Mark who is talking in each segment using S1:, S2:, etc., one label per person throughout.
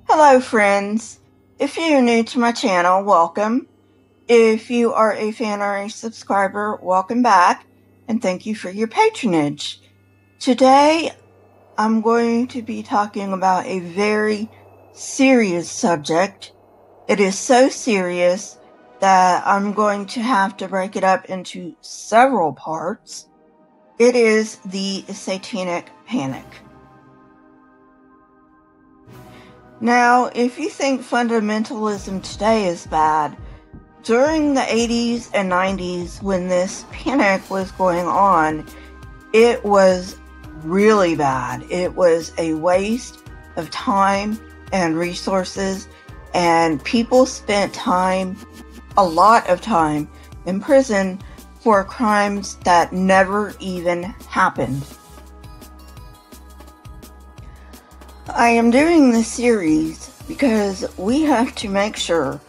S1: Hello friends, if you're new to my channel, welcome. If you are a fan or a subscriber, welcome back, and thank you for your patronage. Today, I'm going to be talking about a very serious subject. It is so serious that I'm going to have to break it up into several parts. It is the Satanic Panic. Now, if you think fundamentalism today is bad, during the 80s and 90s when this panic was going on, it was really bad. It was a waste of time and resources, and people spent time, a lot of time, in prison for crimes that never even happened. I am doing this series because we have to make sure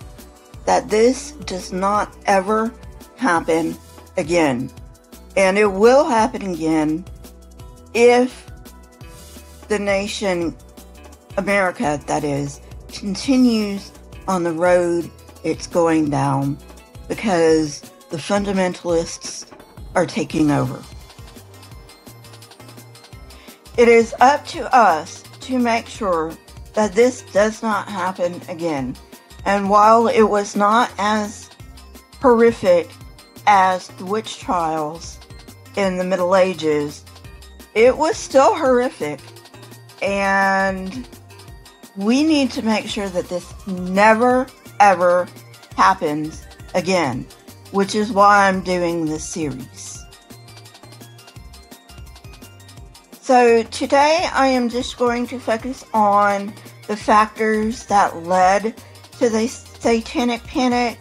S1: that this does not ever happen again. And it will happen again if the nation, America that is, continues on the road it's going down, because the fundamentalists are taking over. It is up to us to make sure that this does not happen again. And while it was not as horrific as the witch trials in the Middle Ages, it was still horrific, and we need to make sure that this never ever happens again, which is why I'm doing this series. So today I am just going to focus on the factors that led to the Satanic Panic.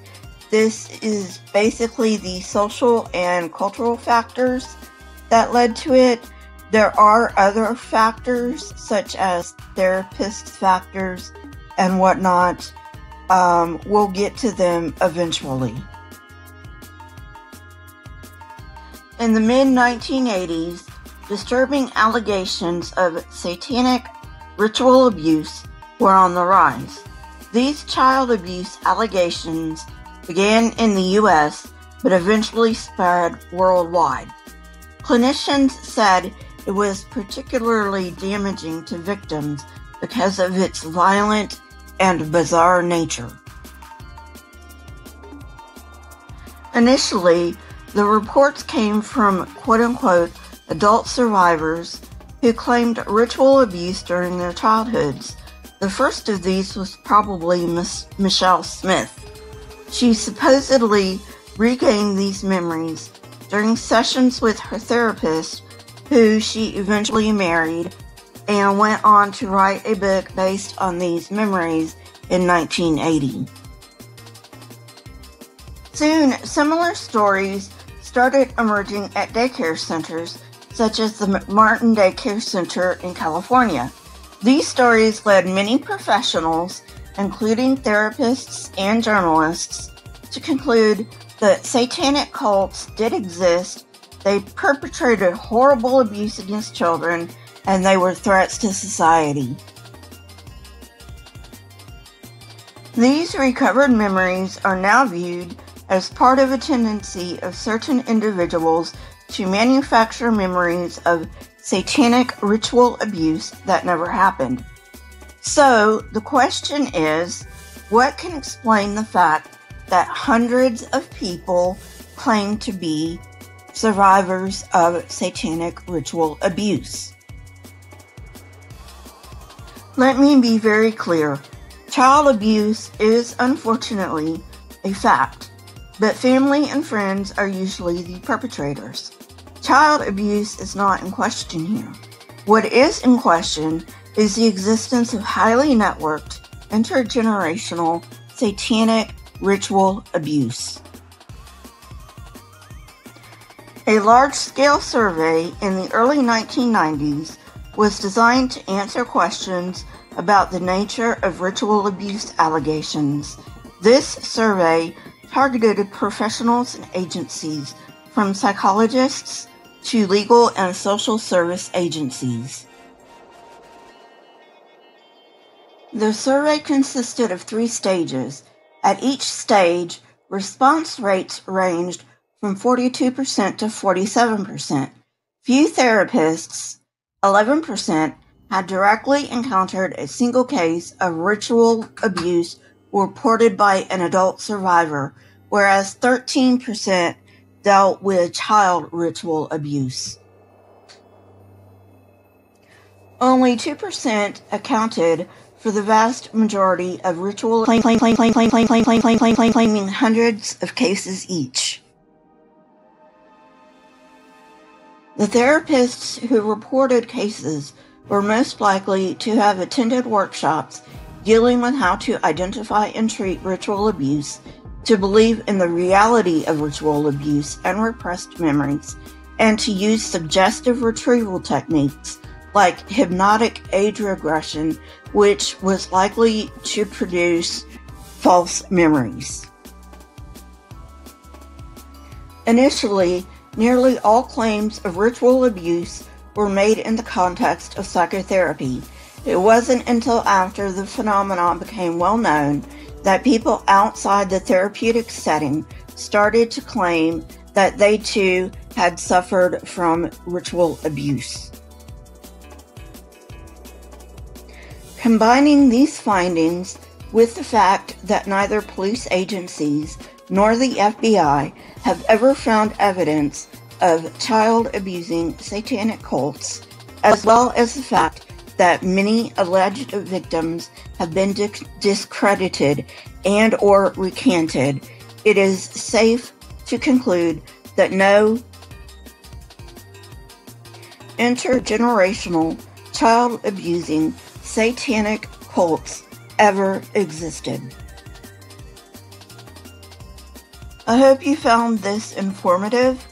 S1: This is basically the social and cultural factors that led to it. There are other factors such as therapist factors and whatnot. We'll get to them eventually. In the mid-1980s, disturbing allegations of satanic ritual abuse were on the rise. These child abuse allegations began in the U.S., but eventually spread worldwide. Clinicians said it was particularly damaging to victims because of its violent and bizarre nature. Initially, the reports came from quote-unquote adult survivors who claimed ritual abuse during their childhoods. The first of these was probably Michelle Smith. She supposedly regained these memories during sessions with her therapist, who she eventually married, and went on to write a book based on these memories in 1980. Soon, similar stories started emerging at daycare centers, such as the Martin Daycare Center in California. These stories led many professionals, including therapists and journalists, to conclude that satanic cults did exist, they perpetrated horrible abuse against children, and they were threats to society. These recovered memories are now viewed as part of a tendency of certain individuals to manufacture memories of satanic ritual abuse that never happened. So, the question is, what can explain the fact that hundreds of people claim to be survivors of satanic ritual abuse? Let me be very clear. Child abuse is unfortunately a fact, but family and friends are usually the perpetrators. Child abuse is not in question here. What is in question is the existence of highly networked, intergenerational, satanic ritual abuse. A large-scale survey in the early 1990s was designed to answer questions about the nature of ritual abuse allegations. This survey targeted professionals and agencies, from psychologists to legal and social service agencies. The survey consisted of 3 stages. At each stage, response rates ranged from 42% to 47%. Few therapists, 11%, had directly encountered a single case of ritual abuse reported by an adult survivor, whereas 13% dealt with child ritual abuse. Only 2% accounted for the vast majority of ritual claiming hundreds of cases each. The therapists who reported cases were most likely to have attended workshops dealing with how to identify and treat ritual abuse, to believe in the reality of ritual abuse and repressed memories, and to use suggestive retrieval techniques like hypnotic age regression, which was likely to produce false memories. Initially, nearly all claims of ritual abuse were made in the context of psychotherapy. It wasn't until after the phenomenon became well known that people outside the therapeutic setting started to claim that they too had suffered from ritual abuse. Combining these findings with the fact that neither police agencies nor the FBI have ever found evidence of child-abusing satanic cults, as well as the fact that many alleged victims have been discredited and or recanted, it is safe to conclude that no intergenerational child-abusing satanic cults ever existed. I hope you found this informative.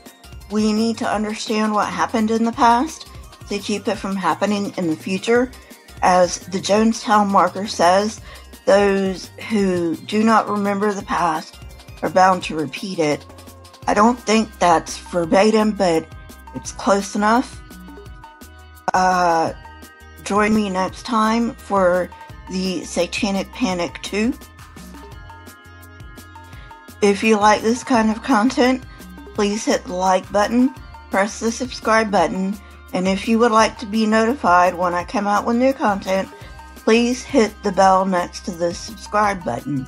S1: We need to understand what happened in the past to keep it from happening in the future. As the Jonestown marker says, those who do not remember the past are bound to repeat it. I don't think that's verbatim, but it's close enough. Join me next time for the Satanic Panic 2. If you like this kind of content, please hit the like button, press the subscribe button, and if you would like to be notified when I come out with new content, please hit the bell next to the subscribe button.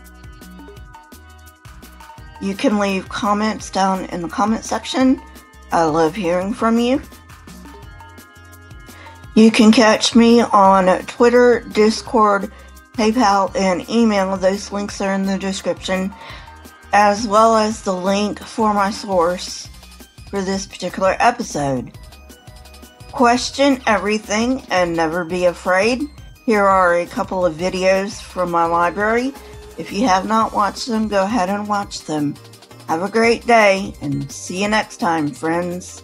S1: You can leave comments down in the comment section. I love hearing from you. You can catch me on Twitter, Discord, PayPal, and email. Those links are in the description, as well as the link for my source for this particular episode. Question everything and never be afraid. Here are a couple of videos from my library. If you have not watched them, go ahead and watch them. Have a great day, and see you next time, friends.